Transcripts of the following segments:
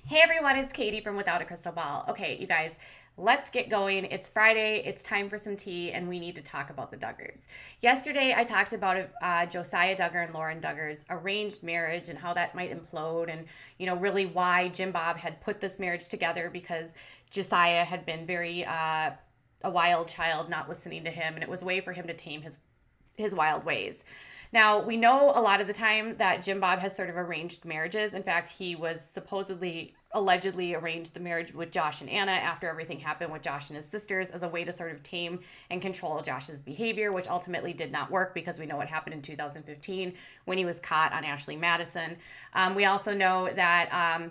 Hey everyone, it's Katie from Without a Crystal Ball. Okay, you guys, let's get going. It's Friday, it's time for some tea, and we need to talk about the Duggars. Yesterday, I talked about Josiah Duggar and Lauren Duggar's arranged marriage and how that might implode, and really why Jim Bob had put this marriage together because Josiah had been very a wild child, not listening to him, and it was a way for him to tame his wild ways. Now, we know a lot of the time that Jim Bob has sort of arranged marriages. In fact, he was allegedly arranged the marriage with Josh and Anna after everything happened with Josh and his sisters as a way to sort of tame and control Josh's behavior, which ultimately did not work because we know what happened in 2015 when he was caught on Ashley Madison. We also know that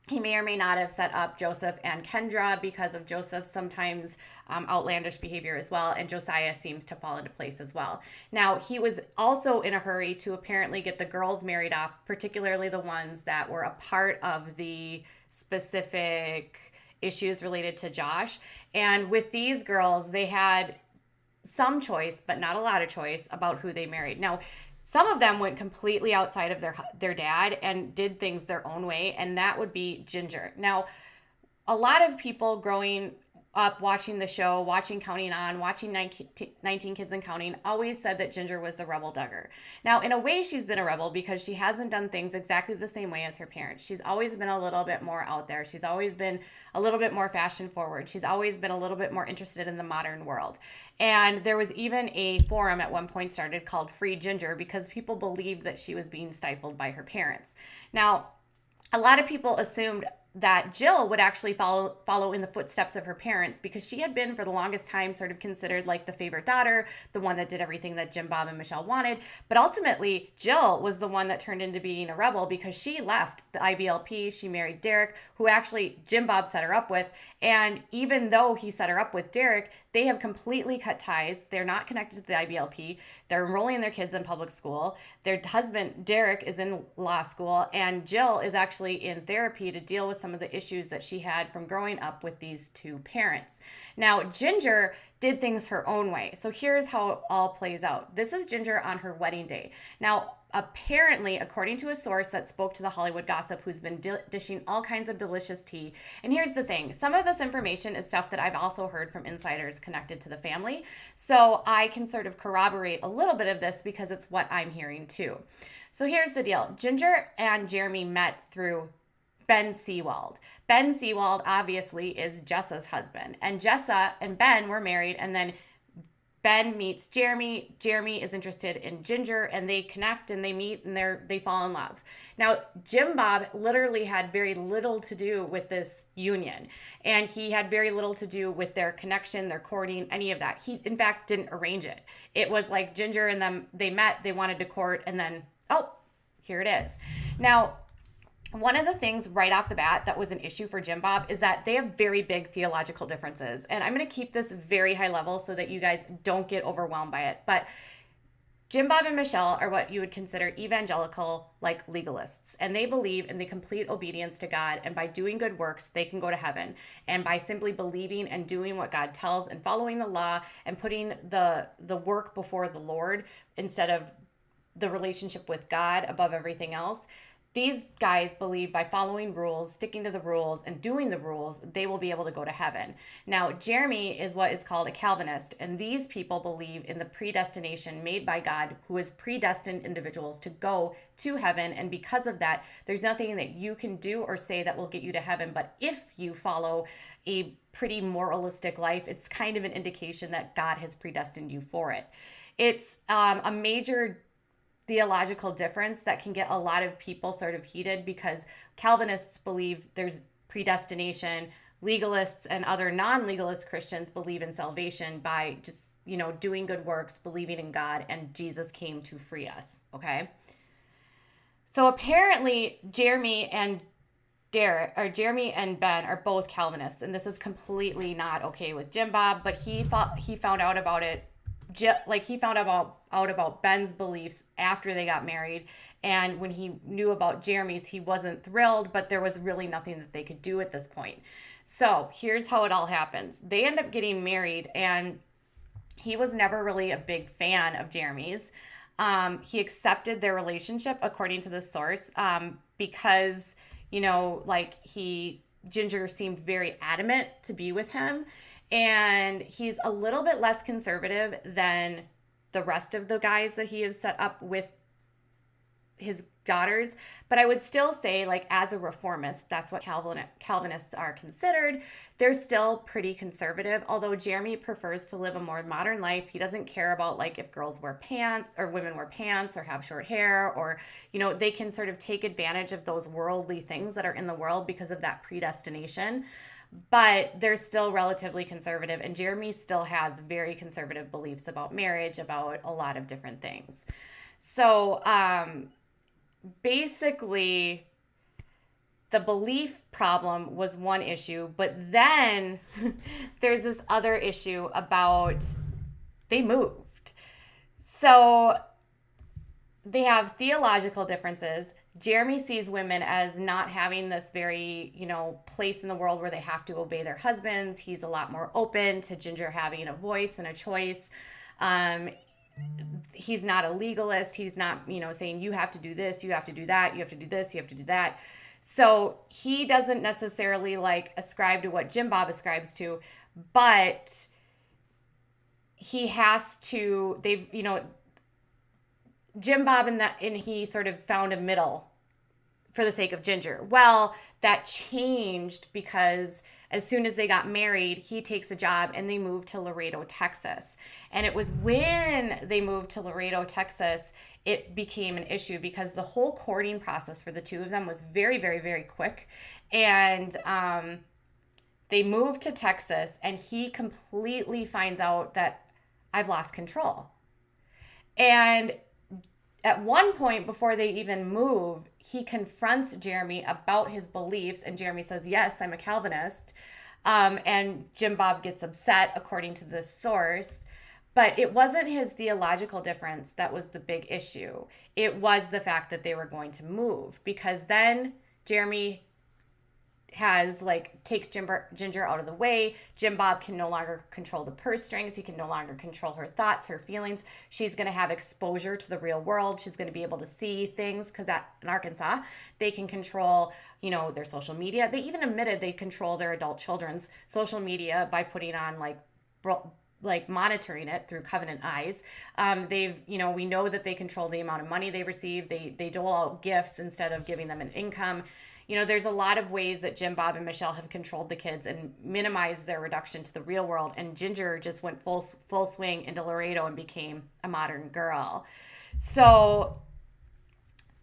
he may or may not have set up Joseph and Kendra because of Joseph's sometimes outlandish behavior as well, and Josiah seems to fall into place as well. Now, he was also in a hurry to apparently get the girls married off, particularly the ones that were a part of the specific issues related to Josh. And with these girls, they had some choice, but not a lot of choice about who they married. Now, some of them went completely outside of their dad and did things their own way, and that would be Jinger. Now, a lot of people growing up watching the show, watching Counting On, watching 19 Kids and Counting, always said that Jinger was the rebel Duggar. Now, in a way, she's been a rebel because she hasn't done things exactly the same way as her parents. She's always been a little bit more out there. She's always been a little bit more fashion forward. She's always been a little bit more interested in the modern world. And there was even a forum at one point started called Free Jinger because people believed that she was being stifled by her parents. Now, a lot of people assumed that Jill would actually follow in the footsteps of her parents because she had been for the longest time sort of considered like the favorite daughter, the one that did everything that Jim Bob and Michelle wanted. But ultimately, Jill was the one that turned into being a rebel because she left the IBLP. She married Derek, who actually Jim Bob set her up with. And even though he set her up with Derek, they have completely cut ties. They're not connected to the IBLP. They're enrolling their kids in public school. Their husband, Derek, is in law school, and Jill is actually in therapy to deal with some of the issues that she had from growing up with these two parents. Now, Jinger did things her own way. So here's how it all plays out. This is Jinger on her wedding day. Now, apparently, according to a source that spoke to the Hollywood Gossip, who's been dishing all kinds of delicious tea. And here's the thing. Some of this information is stuff that I've also heard from insiders connected to the family. So I can sort of corroborate a little bit of this because it's what I'm hearing too. So here's the deal. Jinger and Jeremy met through Ben Seawald. Ben Seawald obviously is Jessa's husband. And Jessa and Ben were married, and then Ben meets Jeremy. Jeremy is interested in Jinger, and they connect and they meet and they fall in love. Now, Jim Bob literally had very little to do with this union, and he had very little to do with their connection, their courting, any of that. He, in fact, didn't arrange it. It was like Jinger and them, they met, they wanted to court, and then, oh, here it is. Now, one of the things right off the bat that was an issue for Jim Bob is that they have very big theological differences. And I'm going to keep this very high level so that you guys don't get overwhelmed by it. But Jim Bob and Michelle are what you would consider evangelical, like legalists. And they believe in the complete obedience to God. And by doing good works, they can go to heaven. And by simply believing and doing what God tells and following the law and putting the work before the Lord instead of the relationship with God above everything else, these guys believe by following rules, sticking to the rules, and doing the rules, they will be able to go to heaven. Now, Jeremy is what is called a Calvinist, and these people believe in the predestination made by God, who has predestined individuals to go to heaven, and because of that, there's nothing that you can do or say that will get you to heaven, but if you follow a pretty moralistic life, it's kind of an indication that God has predestined you for it. It's a major theological difference that can get a lot of people sort of heated because Calvinists believe there's predestination. Legalists and other non-legalist Christians believe in salvation by just, doing good works, believing in God, and Jesus came to free us, okay? So apparently Jeremy and Ben are both Calvinists, and this is completely not okay with Jim Bob, but he found out about it. He found out about Ben's beliefs after they got married, and when he knew about Jeremy's, he wasn't thrilled, but there was really nothing that they could do at this point. So here's how it all happens. They end up getting married, and he was never really a big fan of Jeremy's. He accepted their relationship, according to the source, because like Jinger seemed very adamant to be with him. And he's a little bit less conservative than the rest of the guys that he has set up with his daughters. But I would still say, like, as a reformist, that's what Calvinists are considered. They're still pretty conservative, although Jeremy prefers to live a more modern life. He doesn't care about, like, if girls wear pants or women wear pants or have short hair, or, they can sort of take advantage of those worldly things that are in the world because of that predestination. But they're still relatively conservative, and Jeremy still has very conservative beliefs about marriage, about a lot of different things. So basically, the belief problem was one issue, but then there's this other issue about they moved. So they have theological differences. Jeremy sees women as not having this very, place in the world where they have to obey their husbands. He's a lot more open to Jinger having a voice and a choice. He's not a legalist. He's not, saying you have to do this, you have to do that, you have to do this, you have to do that. So he doesn't necessarily ascribe to what Jim Bob ascribes to, but he has to, Jim Bob and he sort of found a middle for the sake of Jinger. Well, that changed because as soon as they got married, he takes a job and they moved to Laredo, Texas. And it was when they moved to Laredo, Texas, it became an issue because the whole courting process for the two of them was very, very, very quick. And they moved to Texas, and he completely finds out that I've lost control. And at one point before they even move, he confronts Jeremy about his beliefs, and Jeremy says, yes, I'm a Calvinist. And Jim Bob gets upset, according to this source. But it wasn't his theological difference that was the big issue. It was the fact that they were going to move, because then Jeremy takes Jinger out of the way. Jim Bob can no longer control the purse strings. He can no longer control her thoughts, her feelings. She's going to have exposure to the real world. She's going to be able to see things, because in Arkansas, they can control, their social media. They even admitted they control their adult children's social media by putting on monitoring it through Covenant Eyes. We know that they control the amount of money they receive. They dole out gifts instead of giving them an income. There's a lot of ways that Jim Bob and Michelle have controlled the kids and minimized their reduction to the real world. And Jinger just went full swing into Laredo and became a modern girl. So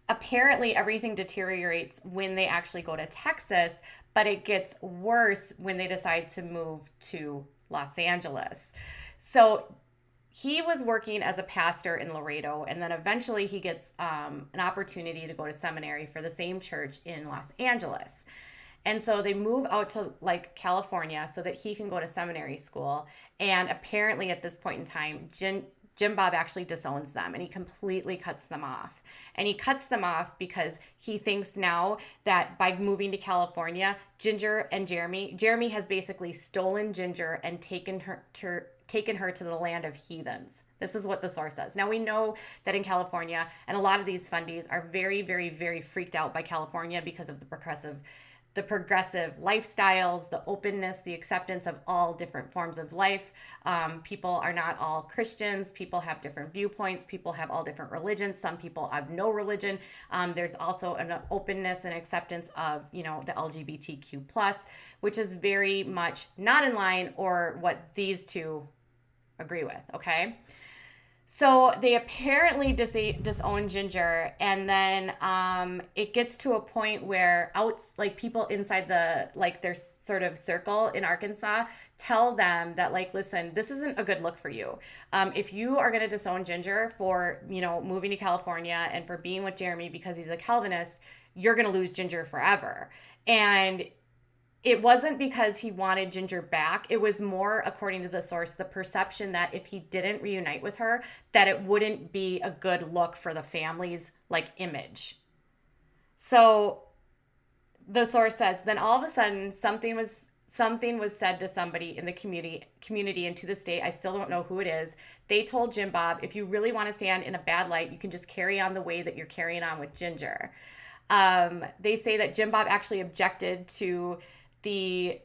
apparently everything deteriorates when they actually go to Texas, but it gets worse when they decide to move to Los Angeles. So he was working as a pastor in Laredo, and then eventually he gets an opportunity to go to seminary for the same church in Los Angeles. And so they move out to California so that he can go to seminary school. And apparently at this point in time, Jim Bob actually disowns them, and he completely cuts them off. And he cuts them off because he thinks now that by moving to California, Jinger and Jeremy has basically stolen Jinger and taken her to the land of heathens. This is what the source says. Now, we know that in California, and a lot of these fundies are very, very, very freaked out by California because of the progressive lifestyles, the openness, the acceptance of all different forms of life. People are not all Christians. People have different viewpoints. People have all different religions. Some people have no religion. There's also an openness and acceptance of, the LGBTQ+, which is very much not in line or what these two agree with, okay? So they apparently disown Jinger, and then it gets to a point where people inside their sort of circle in Arkansas tell them that listen, this isn't a good look for you. If you are going to disown Jinger for moving to California and for being with Jeremy because he's a Calvinist, you're going to lose Jinger forever. And it wasn't because he wanted Jinger back. It was more, according to the source, the perception that if he didn't reunite with her, that it wouldn't be a good look for the family's image. So the source says, then all of a sudden something was said to somebody in the community, and to this day, I still don't know who it is. They told Jim Bob, if you really want to stand in a bad light, you can just carry on the way that you're carrying on with Jinger. They say that Jim Bob actually objected to the,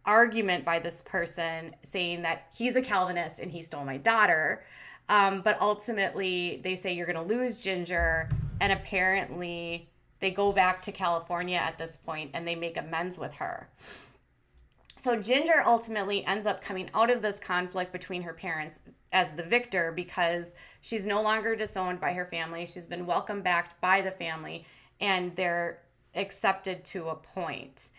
argument by this person saying that he's a Calvinist and he stole my daughter. But ultimately, they say you're going to lose Ginger, and apparently they go back to California at this point and they make amends with her. So Ginger ultimately ends up coming out of this conflict between her parents as the victor because she's no longer disowned by her family. She's been welcomed back by the family, and they're accepted to a point.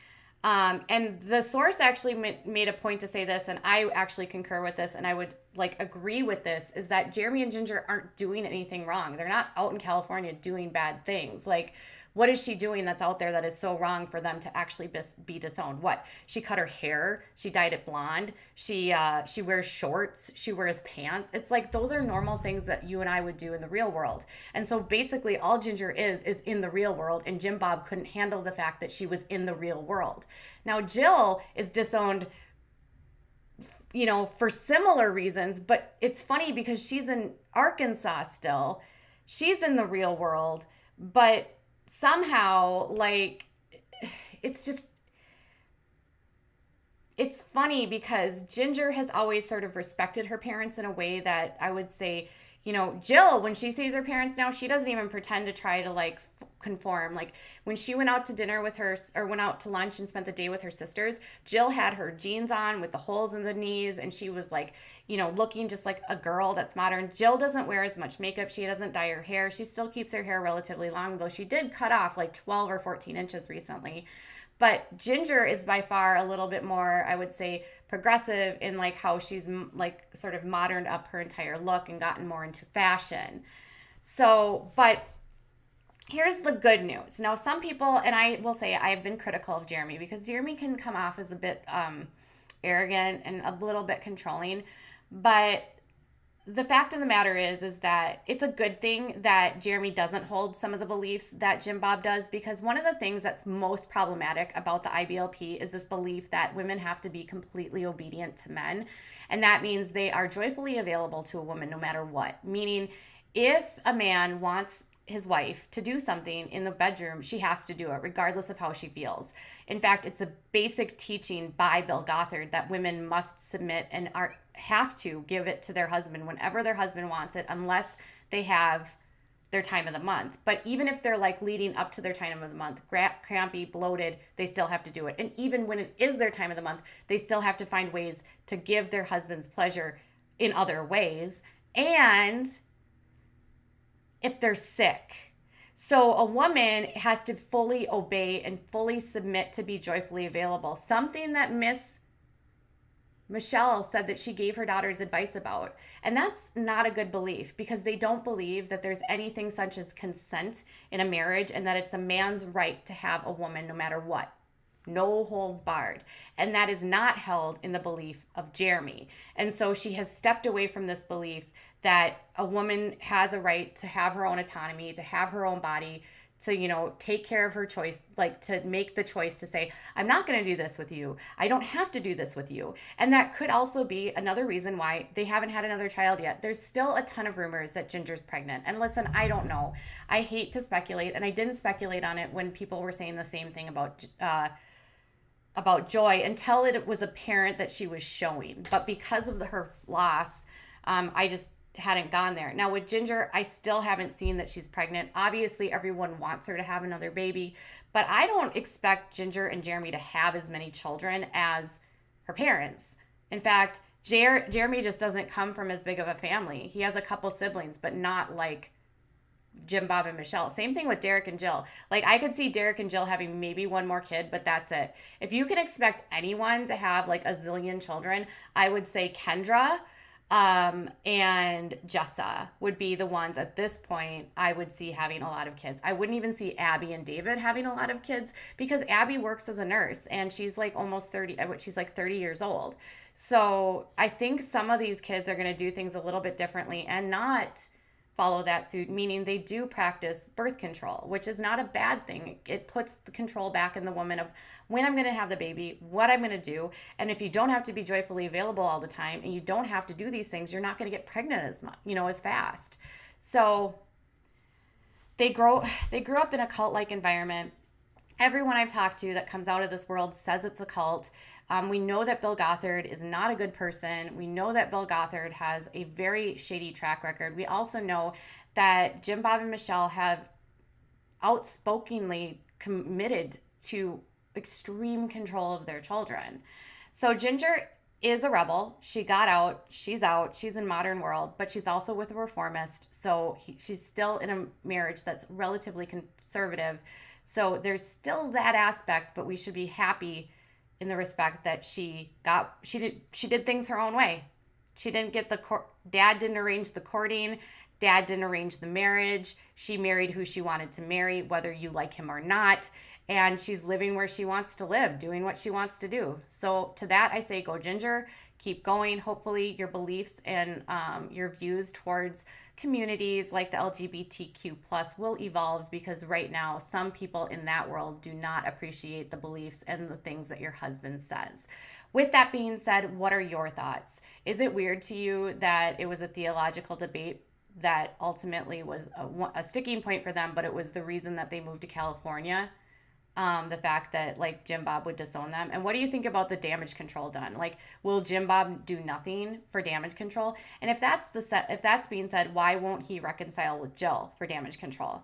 And the source actually made a point to say this, and I actually concur with this, and I would agree with this, is that Jeremy and Ginger aren't doing anything wrong. They're not out in California doing bad things. What is she doing that's out there that is so wrong for them to actually be disowned? What? She cut her hair. She dyed it blonde. She wears shorts. She wears pants. It's those are normal things that you and I would do in the real world. And so basically all Ginger is in the real world, and Jim Bob couldn't handle the fact that she was in the real world. Now Jill is disowned, for similar reasons, but it's funny because she's in Arkansas still. She's in the real world, but somehow it's funny because Ginger has always sort of respected her parents in a way that I would say, Jill, when she sees her parents now, she doesn't even pretend to try to conform. When she went out to dinner with her, or went out to lunch and spent the day with her sisters, Jill had her jeans on with the holes in the knees, and she was looking just like a girl that's modern. Jill doesn't wear as much makeup. She doesn't dye her hair. She still keeps her hair relatively long, though she did cut off 12 or 14 inches recently. But Ginger is by far a little bit more, I would say, progressive in how she's sort of moderned up her entire look and gotten more into fashion. So, but here's the good news. Now, some people, and I will say I have been critical of Jeremy because Jeremy can come off as a bit arrogant and a little bit controlling, but the fact of the matter is that it's a good thing that Jeremy doesn't hold some of the beliefs that Jim Bob does, because one of the things that's most problematic about the IBLP is this belief that women have to be completely obedient to men. And that means they are joyfully available to a woman no matter what. Meaning, if a man wants his wife to do something in the bedroom, she has to do it regardless of how she feels. In fact, it's a basic teaching by Bill Gothard that women must submit and have to give it to their husband whenever their husband wants it, unless they have their time of the month. But even if they're leading up to their time of the month, crampy, bloated, they still have to do it. And even when it is their time of the month, they still have to find ways to give their husbands pleasure in other ways. And if they're sick. So a woman has to fully obey and fully submit to be joyfully available. Something that Miss Michelle said that she gave her daughters advice about. And that's not a good belief, because they don't believe that there's anything such as consent in a marriage, and that it's a man's right to have a woman no matter what. No holds barred. And that is not held in the belief of Jeremy. And so she has stepped away from this belief that a woman has a right to have her own autonomy, to have her own body, to, take care of her choice, to make the choice to say, I'm not going to do this with you. I don't have to do this with you. And that could also be another reason why they haven't had another child yet. There's still a ton of rumors that Ginger's pregnant. And listen, I don't know. I hate to speculate, and I didn't speculate on it when people were saying the same thing about Joy until it was apparent that she was showing. But because of her loss, I just hadn't gone there. Now with Ginger, I still haven't seen that she's pregnant. Obviously, everyone wants her to have another baby, but I don't expect Ginger and Jeremy to have as many children as her parents. In fact, Jeremy just doesn't come from as big of a family. He has a couple siblings, but not like Jim Bob and Michelle. Same thing with Derek and Jill. I could see Derek and Jill having maybe one more kid, but that's it. If you can expect anyone to have a zillion children, I would say Kendra and Jessa would be the ones at this point I would see having a lot of kids. I wouldn't even see Abby and David having a lot of kids, because Abby works as a nurse and she's almost 30. She's 30 years old. So I think some of these kids are going to do things a little bit differently and not follow that suit, meaning they do practice birth control, which is not a bad thing. It puts the control back in the woman of when I'm going to have the baby, what I'm going to do. And if you don't have to be joyfully available all the time, and you don't have to do these things, you're not going to get pregnant as much, as fast. So they grew up in a cult-like environment. Everyone I've talked to that comes out of this world says it's a cult. We know that Bill Gothard is not a good person. We know that Bill Gothard has a very shady track record. We also know that Jim Bob and Michelle have outspokenly committed to extreme control of their children. So Jinger is a rebel. She got out. She's in modern world, but she's also with a reformist. So she's still in a marriage that's relatively conservative. So there's still that aspect, but we should be happy in the respect that she did things her own way. She didn't get dad didn't arrange the courting. Dad didn't arrange the marriage. She married who she wanted to marry, whether you like him or not. And she's living where she wants to live, doing what she wants to do. So to that, I say go Jinger, keep going. Hopefully your beliefs and your views towards communities like the LGBTQ plus will evolve, because right now some people in that world do not appreciate the beliefs and the things that your husband says. With that being said, what are your thoughts? Is it weird to you that it was a theological debate that ultimately was a sticking point for them, but it was the reason that they moved to California? The fact that like Jim Bob would disown them. And what do you think about the damage control done? Like, will Jim Bob do nothing for damage control? And if that's being said, why won't he reconcile with Jill for damage control?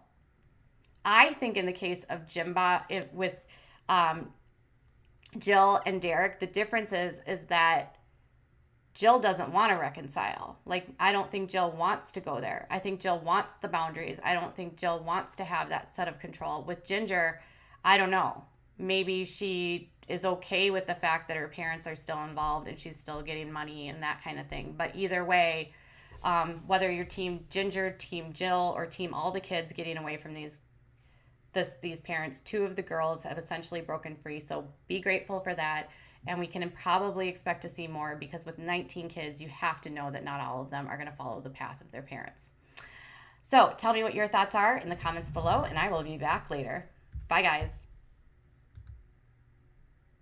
I think in the case of Jim Bob with Jill and Derek, the difference is that Jill doesn't want to reconcile. Like, I don't think Jill wants to go there. I think Jill wants the boundaries. I don't think Jill wants to have that set of control. With Jinger, I don't know. Maybe she is okay with the fact that her parents are still involved and she's still getting money and that kind of thing. But either way, whether you're team Jinger, team Jill, or team all the kids getting away from these parents, 2 of the girls have essentially broken free. So be grateful for that. And we can probably expect to see more, because with 19 kids, you have to know that not all of them are going to follow the path of their parents. So tell me what your thoughts are in the comments below, and I will be back later. Bye, guys.